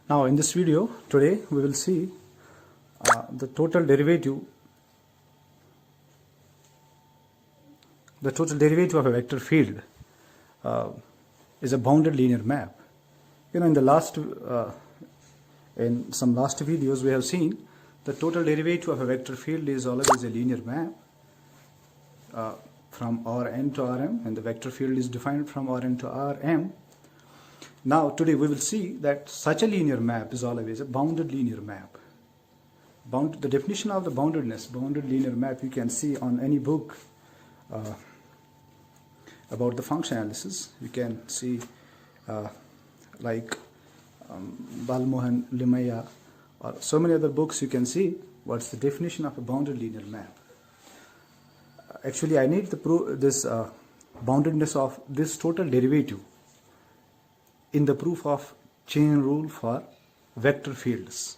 Now in this video today we will see the total derivative of a vector field is a bounded linear map. In the last in some last videos we have seen the total derivative of a vector field is always a linear map from Rn to Rm, and the vector field is defined from Rn to Rm. Now today we will see that such a linear map is always a bounded linear map. The definition of the bounded linear map you can see on any book about the function analysis. You can see like Balmohan, Limaya, or so many other books. You can see what's the definition of a bounded linear map. Actually, I need this boundedness of this total derivative in the proof of chain rule for vector fields,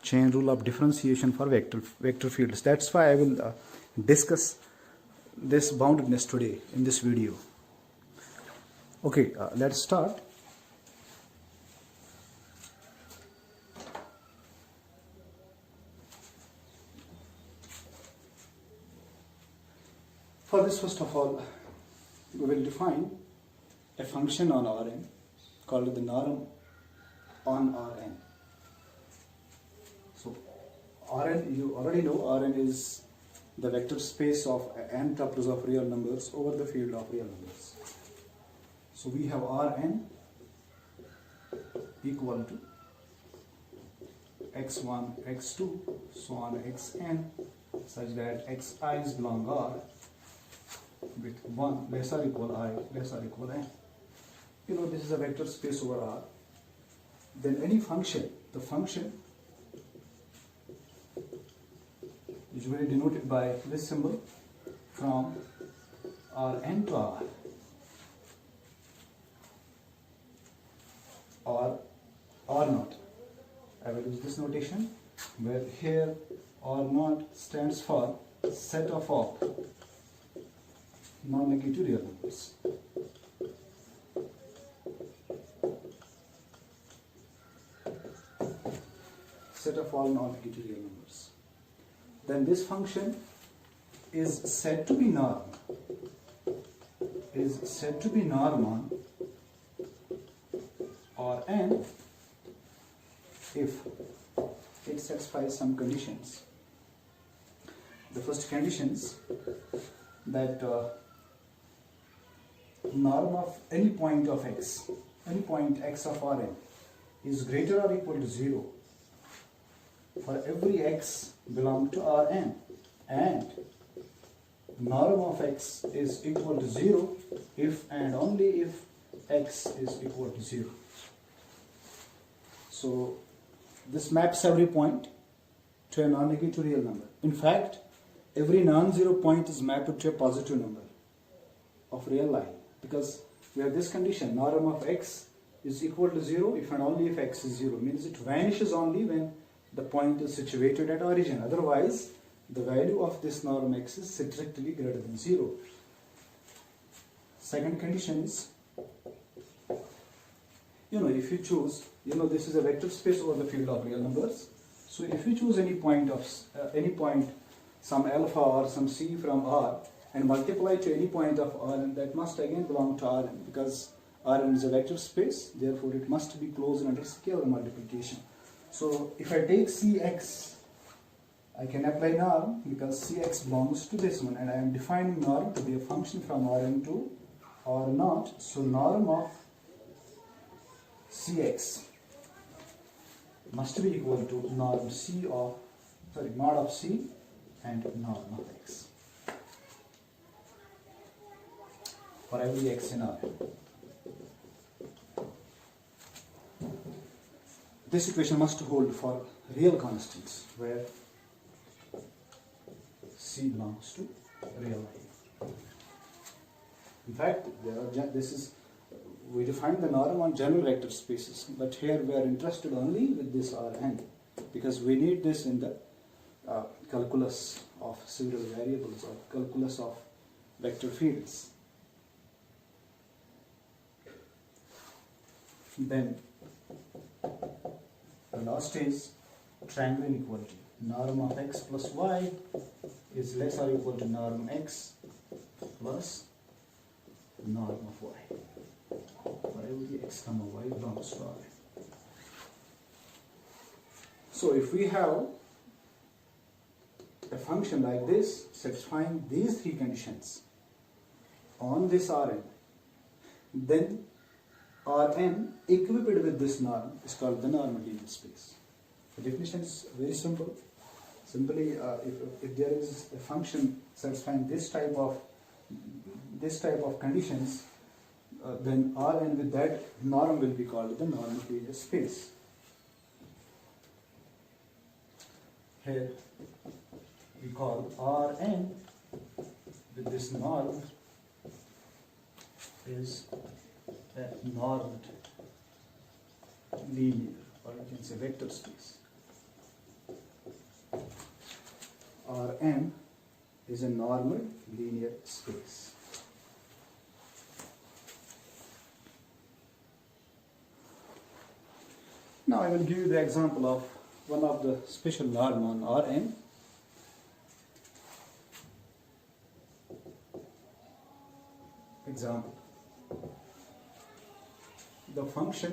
chain rule of differentiation for vector fields. That's why I will discuss this boundedness today in this video. Okay, let's start. For this, first of all, we will define a function on Rn called the norm on Rn. So Rn, you already know Rn is the vector space of n tuples of real numbers over the field of real numbers. So we have Rn equal to x1, x2, so on xn, such that xi's belong R with 1 less or equal I less or equal n. This is a vector space over R. Then any function, the function usually denoted by this symbol from Rn to R, or R0. I will use this notation where here R0 stands for set of all non-negative real numbers. Set of all non-negative real numbers. Then this function is said to be norm. On Rn if it satisfies some conditions. The first condition is that norm of any point of x, any point x of Rn is greater or equal to 0 for every x belong to Rn, and norm of x is equal to 0 if and only if x is equal to 0. So this maps every point to a non-negative real number. In fact, every non-zero point is mapped to a positive number of real line, because we have this condition, norm of x is equal to 0 if and only if x is 0. Means it vanishes only when the point is situated at origin. Otherwise, the value of this norm x is strictly greater than 0. Second condition is, if you choose, this is a vector space over the field of real numbers. So if you choose any point, some alpha or some c from R, and multiply to any point of Rn, that must again belong to Rn, because Rn is a vector space, therefore it must be closed under scalar multiplication. So if I take Cx, I can apply norm because Cx belongs to this one, and I am defining norm to be a function from Rn to R0. So norm of Cx must be equal to mod of C and norm of x for every x in R. This equation must hold for real constants where C belongs to real line. In fact, we define the norm on general vector spaces, but here we are interested only with this Rn because we need this in the calculus of several variables or calculus of vector fields. Then last is triangle inequality. Norm of x plus y is less or equal to norm x plus norm of y. Wherever the x comma y belongs to R. So if we have a function like this satisfying these three conditions on this Rn, then Rn equipped with this norm is called the normal linear space. The definition is very simple. Simply, if there is a function satisfying this type of conditions, then Rn with that norm will be called the normal linear space. Here we call Rn with this norm is a normed linear, or you can say vector space. Rn is a normal linear space. Now I will give you the example of one of the special norm on Rn. Example. The function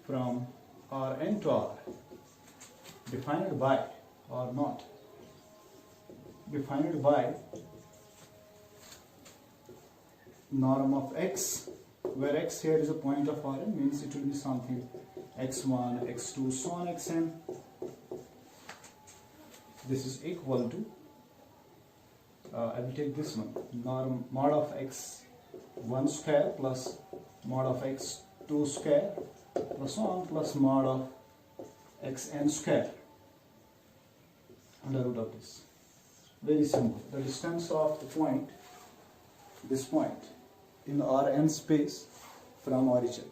from Rn to R defined by or not defined by norm of x, where x here is a point of Rn, means it will be something x1, x2, so on xn. This is equal to, I will take this one, norm mod of x1 square plus mod of x2 square plus so on plus mod of xn square under root of this. Very simple. The distance of the point, this point in Rn space from origin.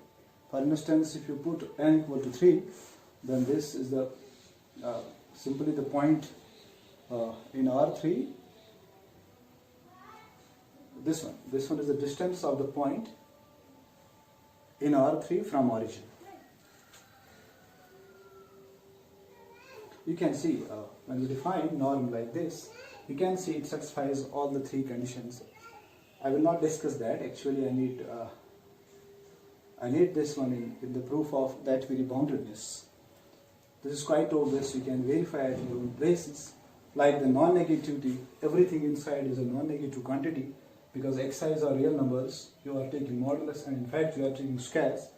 For instance, if you put n equal to 3, then this is the simply the point in R3. This one is the distance of the point in R3 from origin. You can see when we define norm like this, you can see it satisfies all the three conditions. I will not discuss that. Actually, I need this one in the proof of that very boundedness. This is quite obvious. You can verify at your own places. Like the non-negativity, everything inside is a non-negative quantity, because xi's are real numbers. You are taking modulus, and in fact you are taking squares.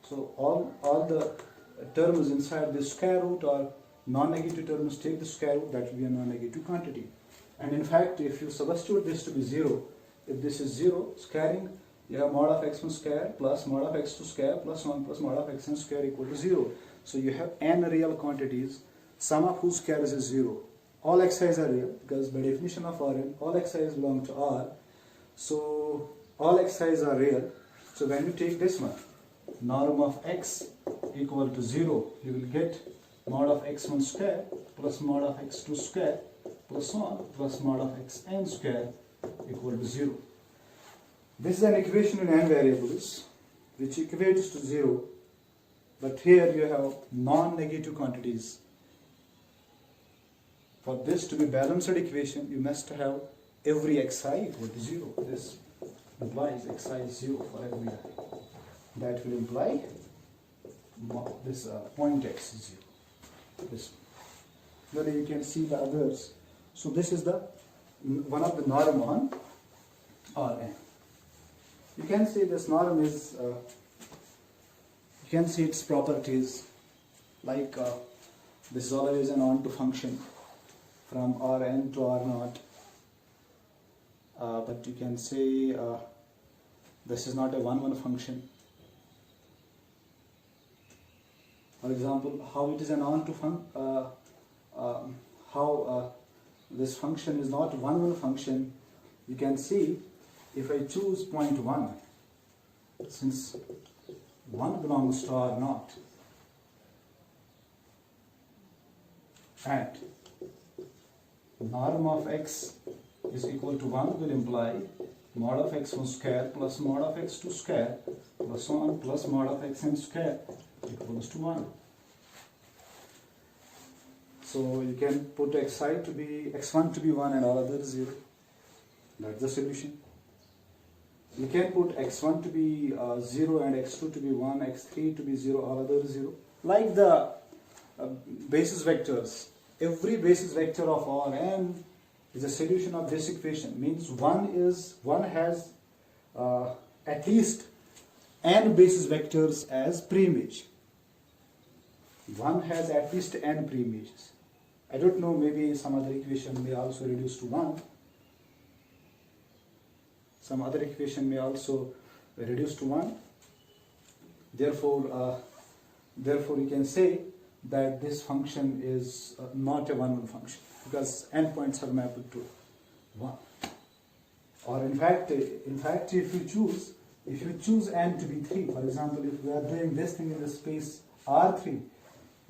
So all the terms inside the square root or non-negative terms take the square root, that will be a non-negative quantity. And in fact, if you substitute this to be 0, if this is 0, squaring, you have mod of x1 square plus mod of x2 square plus 1 plus mod of xn square equal to 0. So you have n real quantities, sum of whose squares is 0. All xi's are real, because by definition of Rn, all xi's belong to R. So all xi's are real. So when you take this one, norm of x equal to 0, you will get mod of x1 square plus mod of x2 square plus 1 plus mod of xn square equal to 0. This is an equation in n variables which equates to 0, but here you have non-negative quantities. For this to be balanced equation, you must have every xi equal to 0. This implies xi is 0 for every I. That will imply this point x is 0. This one. Then you can see the others. So this is the one of the norm on Rn. You can see this norm is, you can see its properties, like this is always an onto function from Rn to R0, but you can say this is not a 1-1 function. For example, how it is an onto function, how this function is not 1-1 function, you can see if I choose point 1, since 1 belongs to R0, and norm of x is equal to 1 will imply mod of x1 square plus mod of x2 square plus so on plus mod of xn square equals to 1. So you can put x1 to be 1 and all others 0. That's the solution. You can put x1 to be 0 and x2 to be 1, x3 to be 0, all others 0. Like the basis vectors, every basis vector of Rn is a solution of this equation. Means one has at least n basis vectors as preimage. One has at least n preimages. I don't know, maybe some other equation may also reduce to 1. Some other equation may also reduce to 1. Therefore, you can say that this function is not a one-one function because n points are mapped to 1. Or in fact, if you choose n to be 3, for example, if we are doing this thing in the space R3,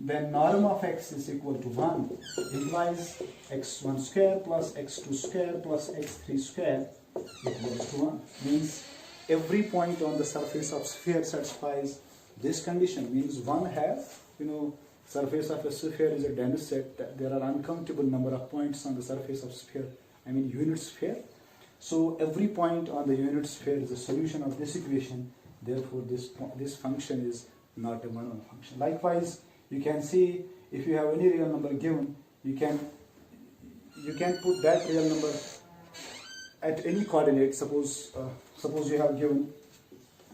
then norm of x is equal to 1, implies x1 square plus x2 square plus x3 square equals to 1. Means every point on the surface of sphere satisfies this condition. Means one has, surface of a sphere is a dense set. There are uncountable number of points on the surface of sphere, unit sphere. So every point on the unit sphere is a solution of this equation. Therefore, this function is not a one-one function. Likewise, you can see if you have any real number given, you can put that real number at any coordinate. Suppose you have given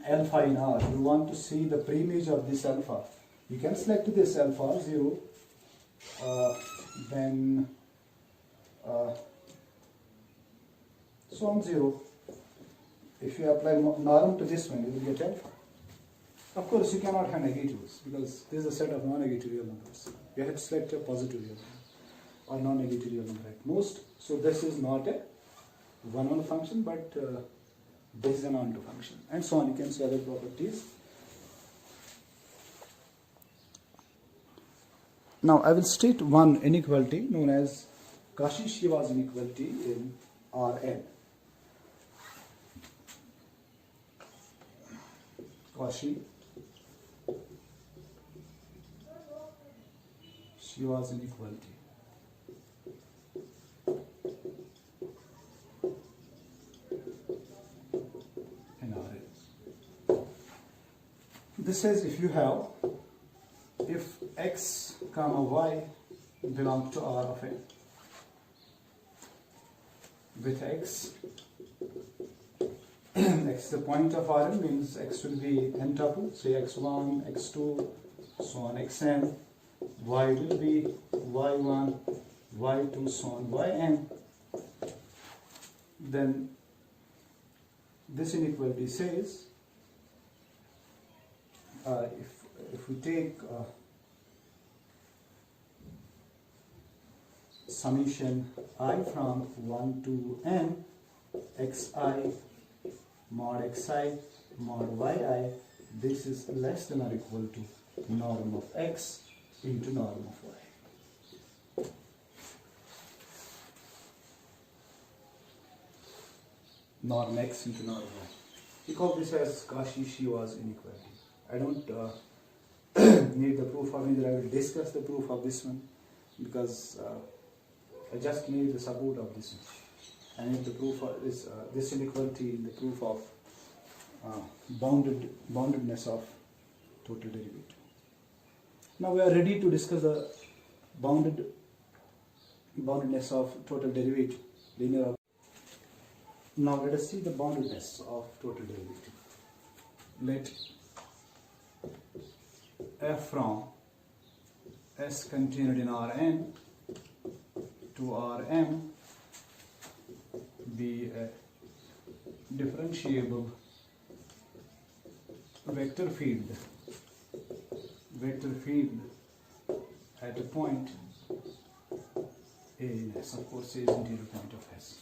alpha in R. You want to see the preimage of this alpha. You can select this alpha 0, then so on 0. If you apply norm to this one, you will get alpha. Of course, you cannot have negatives because this is a set of non-negative real numbers. You have to select a positive real number or non-negative real number at most. So this is not a one-one function, but this is an onto function, and so on. You can see other properties. Now I will state one inequality known as Cauchy-Schwarz inequality in Rn. Cauchy-Schwarz inequality. In Rn. This says if x comma y belong to R of n, with x is the point of Rn, means x will be n tuple, say x1, x2, so on xn, y will be y1, y2, so on yn. Then this inequality says if we take summation I from 1 to n xi mod xi mod yi, this is less than or equal to norm of x into norm of y. Norm x into norm y. We call this as Cauchy-Schwarz inequality. I don't need the proof, or neither I will discuss the proof of this one because I just need the support of this one. I need the proof of this inequality in the proof of boundedness of total derivative. Now we are ready to discuss the boundedness of total derivative, linear. Now let us see the boundedness of total derivative. Let f from s contained in Rn to Rm be a differentiable vector field at a point A in S. Of course, A is interior point of S.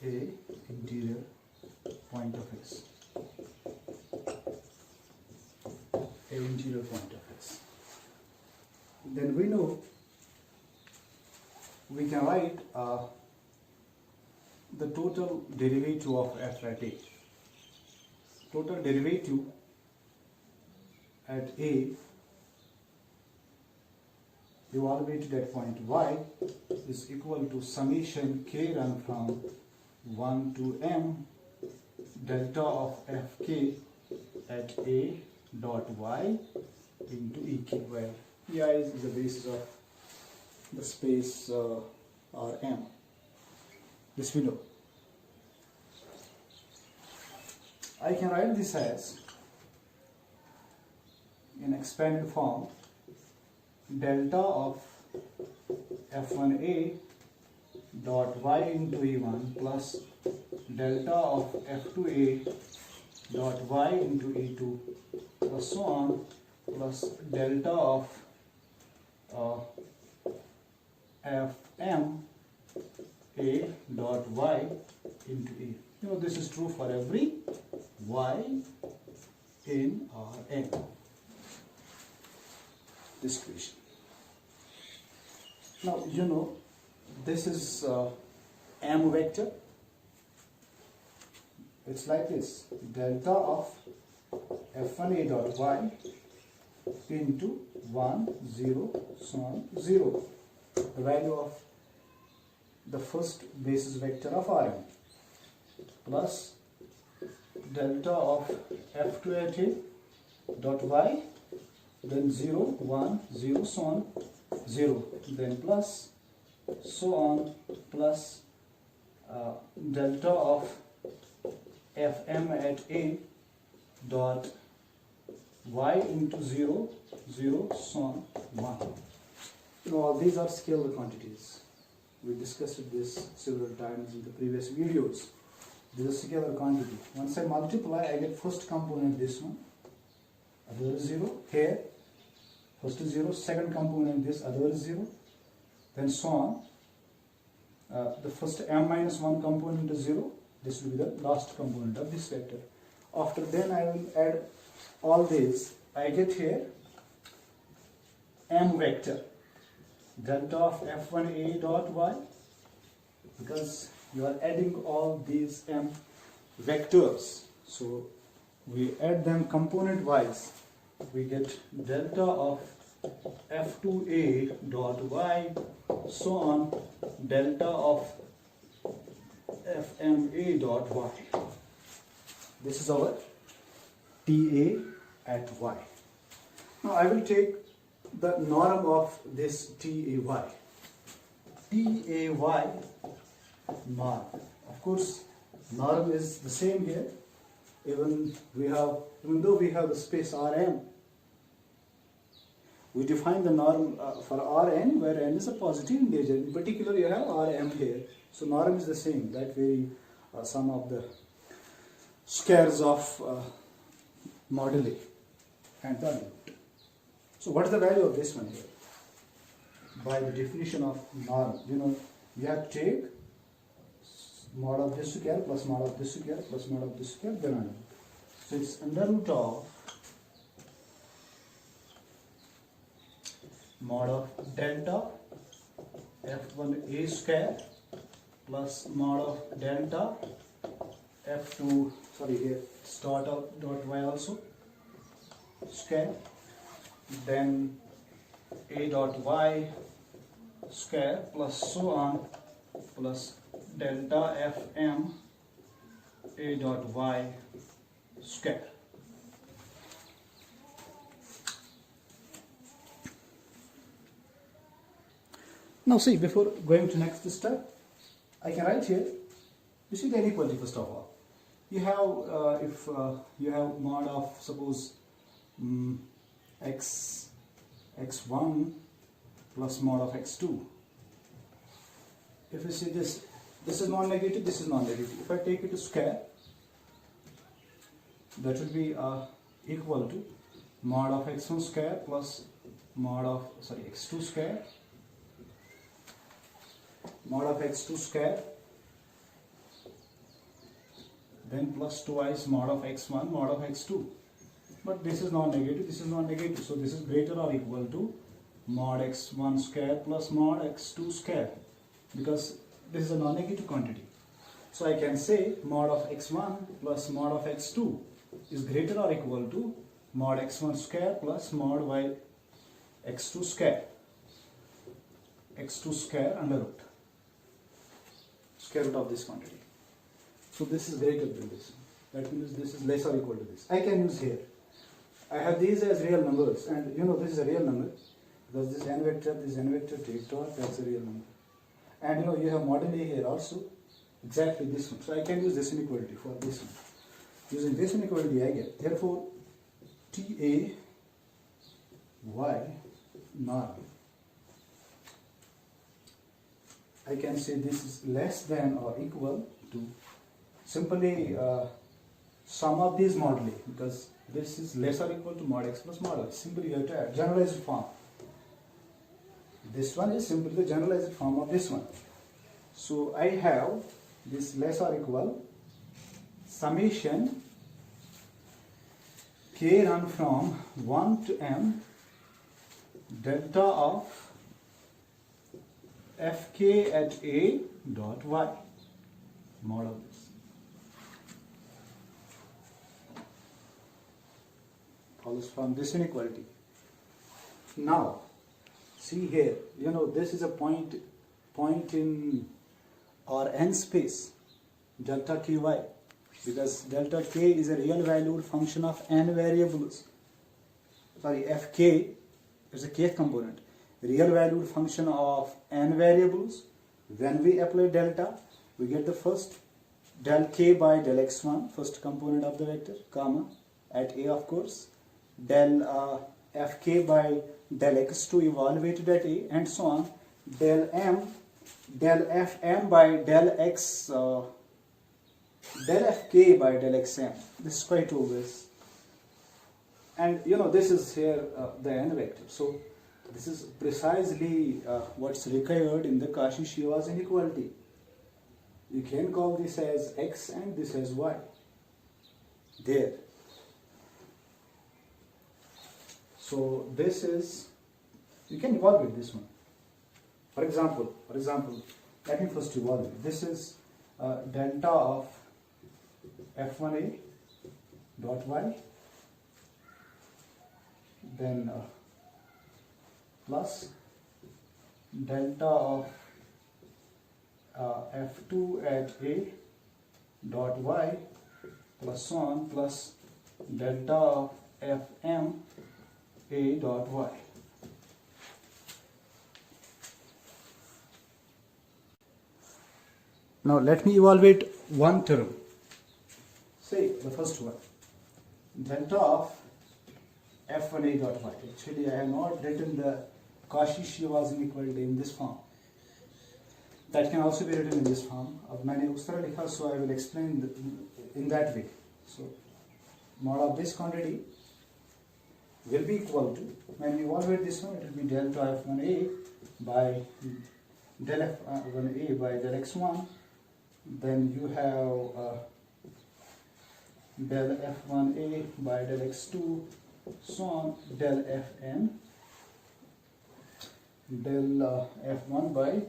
A interior point of S. A interior point of S. Then we know we can write the total derivative of f at a. Total derivative at a evaluated at point y is equal to summation k run from 1 to m delta of fk at a dot y into ek, where ei is the basis of the space Rm. This we know. I can write this as, in expanded form, delta of f1a dot y into e1 plus delta of f2a dot y into e2 plus so on, plus delta of fm a dot y into e. You know, this is true for every y in Rn. This equation. Now, you know, this is m vector. It's like this: delta of f1a dot y into 1, 0, so on, 0. The value of the first basis vector of Rm, plus delta of f2 at a dot y, then 0, 1, 0, so on, 0, then plus, so on, plus delta of fm at a dot y into 0, 0, so on, 1. You know, all these are scalar quantities. We discussed this several times in the previous videos. This is a scalar quantity. Once I multiply, I get first component this one, other is 0, here, first is 0, second component this, other is 0, then so on. The first m minus 1 component is 0, this will be the last component of this vector. After then I will add all these, I get here m vector, delta of f1a dot y, because you are adding all these m vectors, so we add them component wise, we get delta of f2a dot y, so on, delta of fma dot y. This is our TA at y. Now I will take the norm of this TAY. TAY norm. Of course, norm is the same here. Even though we have the space Rm, we define the norm for Rn, where n is a positive integer. In particular, you have Rm here. So norm is the same. That vary some of the squares of moduli and the root. So what is the value of this one here? By the definition of norm, you know, you have to take mod of this square plus mod of this square plus mod of this square, then under root. So it's under root of mod of delta f1a square plus mod of delta f2, sorry, here it's dot y also, square, then a dot y square plus so on, plus delta fm a dot y square. Now see, before going to next step, I can write here, you see the inequality first of all. You have, if you have mod of, suppose, x1 plus mod of x2. If you see this is non-negative, this is non-negative. If I take it to square, that will be equal to mod of x1 square plus mod of, sorry, x2 square, mod of x2 square, then plus twice mod of x1 mod of x2. But this is non-negative, this is non-negative, so this is greater or equal to mod x1 square plus mod x2 square, because this is a non-negative quantity. So I can say mod of x1 plus mod of x2 is greater or equal to mod x1 square plus mod y x2 square. X2 square under root. Square root of this quantity. So this is greater than this. That means this is less or equal to this. I can use here. I have these as real numbers, and you know this is a real number because this n vector, take dot, that's a real number. And you know you have model A here also, exactly this one. So I can use this inequality for this one. Using this inequality I get, therefore TA y norm. I can say this is less than or equal to simply sum of these mod A, because this is less or equal to mod x plus mod y. Simply you have to add generalized form. This one is simply the generalized form of this one. So I have this less or equal summation k run from 1 to m delta of fk at a dot y mod of this. Follows from this inequality. Now, see here, you know this is a point in or n space, delta ky, because delta k is a real valued function of n variables. Sorry, fk is a kth component. Real valued function of n variables. When we apply delta, we get the first del k by del x1, first component of the vector, comma, at a of course, del fk by del x2 evaluated at a, and so on, del fm by del x, del fk by del xm. This is quite obvious. And you know this is here the n vector. So this is precisely what's required in the Cauchy-Schwarz inequality. You can call this as x and this as y. There. So this is, you can evaluate this one. For example, let me first evaluate. This is delta of f1a dot y, then plus delta of f2 at a dot y plus so on, plus delta of fm a dot y. Now let me evaluate one term. Say the first one, delta of f1a dot y. Actually I have not written the Cauchy-Schwarz inequality in this form. That can also be written in this form. अब मैंने उस तरह लिखा, so I will explain in that way. So mod of this quantity will be equal to, when we evaluate this one, it will be delta f1a by del f1a by del x1. Then you have del f1a by del x2, so on, del fn, del f1 by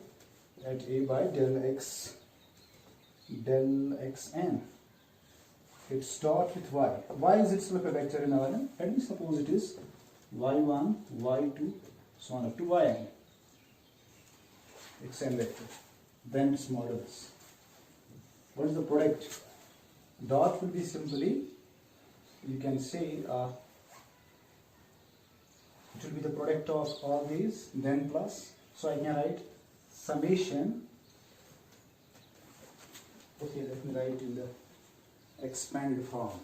at a by del xn. It starts with y. Y is itself a vector in Rn. Let me suppose it is y1, y2, so on up to yn. Xn vector. Then its modulus. What is the product? Dot will be simply, you can say, it will be the product of all these, then plus. So I can write summation. Okay, let me write in the expanded form.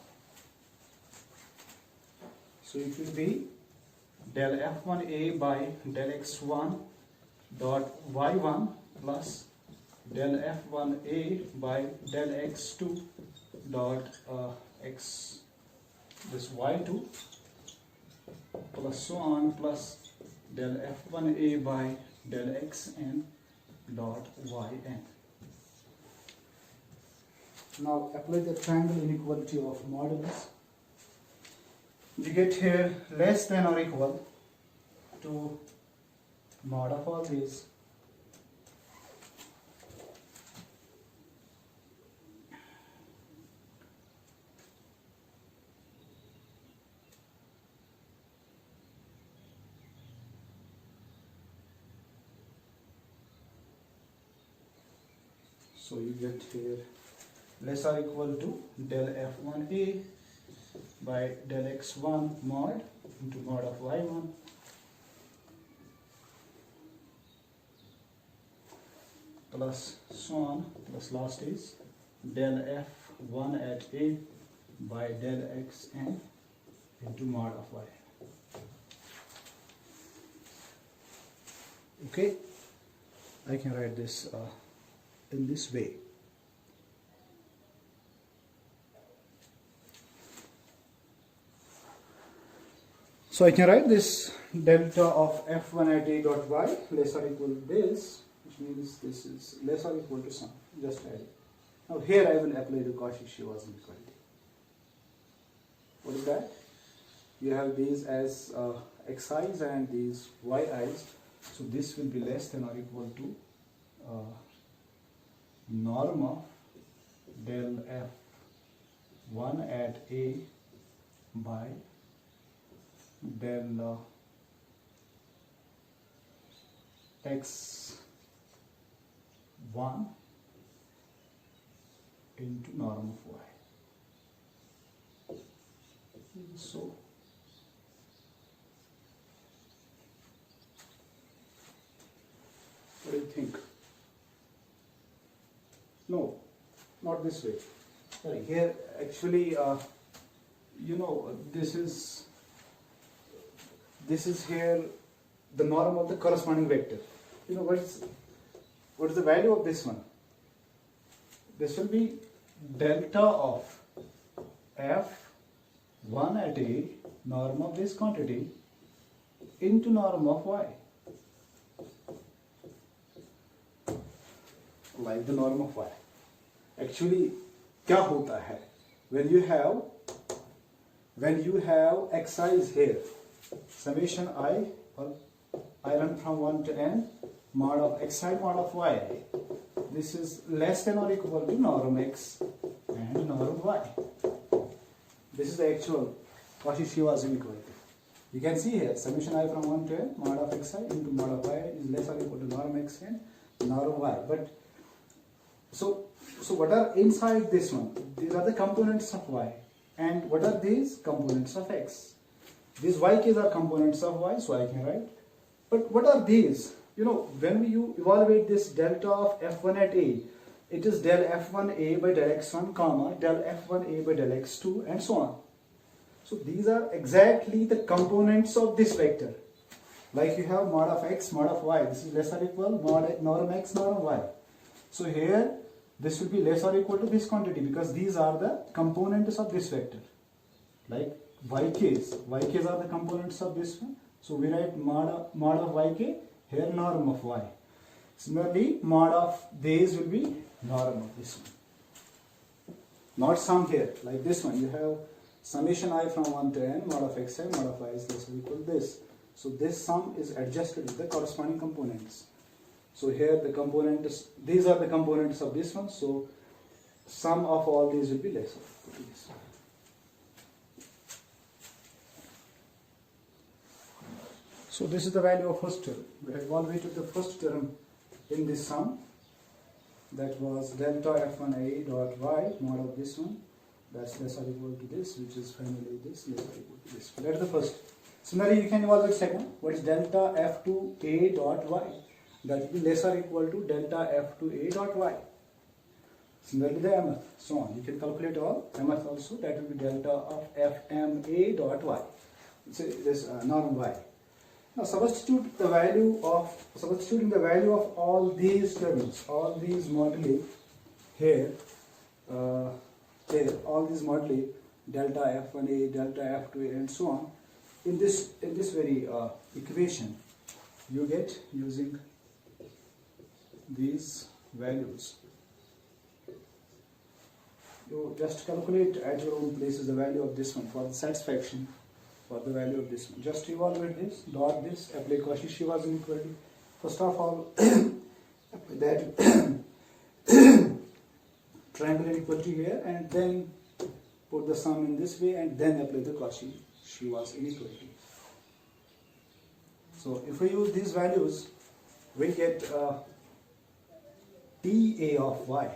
So it will be del f1a by del x1 dot y1 plus del f1a by del x2 dot this y2 plus so on, plus del f1a by del xn dot yn. Now apply the triangle inequality of modulus. You get here less than or equal to mod of all these So you get here less or equal to del f1a by del x1 mod into mod of y1 plus so on, plus last is del f1 at a by del xn into mod of y. Okay, I can write this in this way. So I can write this delta of f1 at a dot y less or equal to this, which means this is less or equal to sum. Just add it. Now here I will apply the Cauchy-Schwarz inequality. What is that? You have these as xi's and these yi's. So this will be less than or equal to norm of del f1 at a by del x1 into norm of y. So what do you think? No, not this way. Sorry, here actually this is here the norm of the corresponding vector. You know what is the value of this one? This will be delta of f1 at a norm of this quantity into norm of y, like the norm of y. Actually क्या होता है when you have xi's here, summation I, or I run from 1 to n mod of xi mod of yi, this is less than or equal to norm x and norm y. This is the actual Cauchy-Schwarz inequality. You can see here summation I from 1 to n mod of xi into mod of y is less or equal to norm x and norm y. But so what are inside this one? These are the components of y. And what are these? Components of x. These y's are components of y, so I can write. But what are these? You know, when you evaluate this delta of f1 at a, it is del f1a by del x1 comma del f1a by del x2 and so on. So these are exactly the components of this vector. Like you have mod of x, mod of y. This is less or equal mod norm x, norm y. So here this will be less or equal to this quantity because these are the components of this vector. Like yks are the components of this one. So we write mod of yk, here norm of y. Similarly, mod of these will be norm of this one. Not sum here, like this one. You have summation I from 1 to n, mod of xi, mod of y is less or equal to this. So this sum is adjusted with the corresponding components. So here the components, these are the components of this one. So sum of all these will be less or equal to this. So this is the value of first term. We have evaluated the first term in this sum. That was delta f1a dot y mod of this one. That's less or equal to this, which is finally this less or equal to this. That's the first. Similarly, you can evaluate second. What is delta f2a dot y? That will be less or equal to delta f2a dot y. Similarly, the mth, so on. You can calculate all mth also. That will be delta of fma dot y. Say this norm y. Now substituting the value of all these terms, all these moduli here, all these moduli, delta f1a, delta f2a, and so on, in this very equation, you get using these values. You just calculate at your own places the value of this one for the satisfaction. For the value of this one, just evaluate this, dot this, apply Cauchy-Schwarz inequality. First of all, apply that triangle inequality here, and then put the sum in this way, and then apply the Cauchy-Schwarz inequality. So if we use these values, we get t TA of y,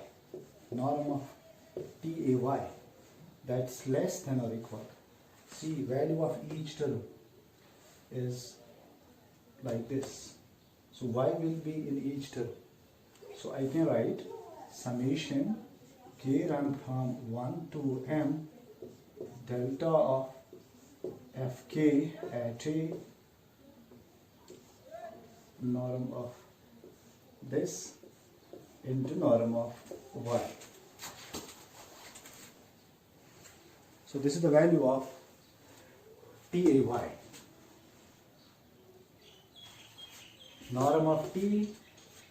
norm of TAY, that's less than or equal. See, value of each term is like this. So y will be in each term. So I can write summation k run from 1 to m delta of fk at a norm of this into norm of y. So this is the value of TAY. Norm of T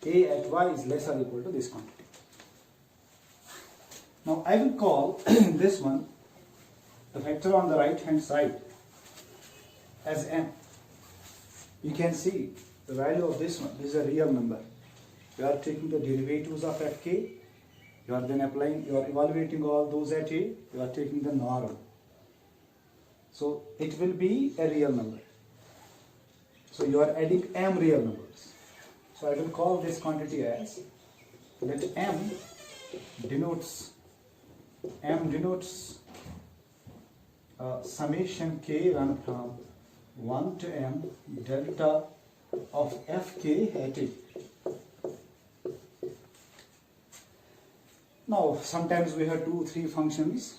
A at y is less or equal to this quantity. Now I will call this one, the factor on the right hand side, as m. You can see the value of this one. This is a real number. You are taking the derivatives of fk. You are then applying, you are evaluating all those at a. You are taking the norm. So it will be a real number. So you are adding m real numbers. So I will call this quantity as, let m denotes summation k run from 1 to m delta of fk at a. Now sometimes we have 2-3 functions,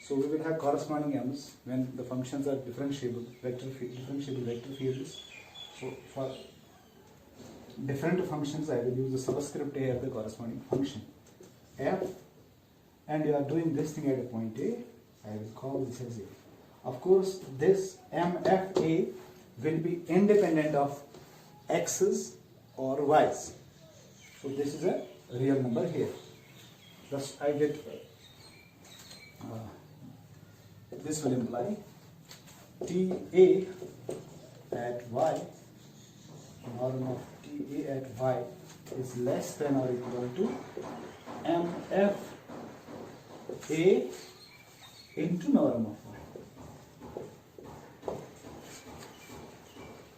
so we will have corresponding m's when the functions are differentiable vector fields. So for different functions I will use the subscript a of the corresponding function f, and you are doing this thing at a point a, I will call this as a. Of course this mfa will be independent of x's or y's. So this is a real number here. Thus I get this will imply TA at y, norm of TA at y is less than or equal to mfa into norm of y.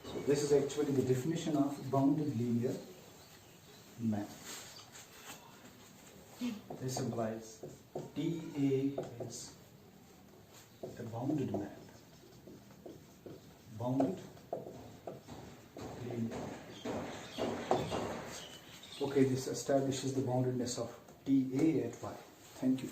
So this is actually the definition of bounded linear map. This implies TA is a bounded map. Bounded linear. Okay, this establishes the boundedness of TA at y. Thank you.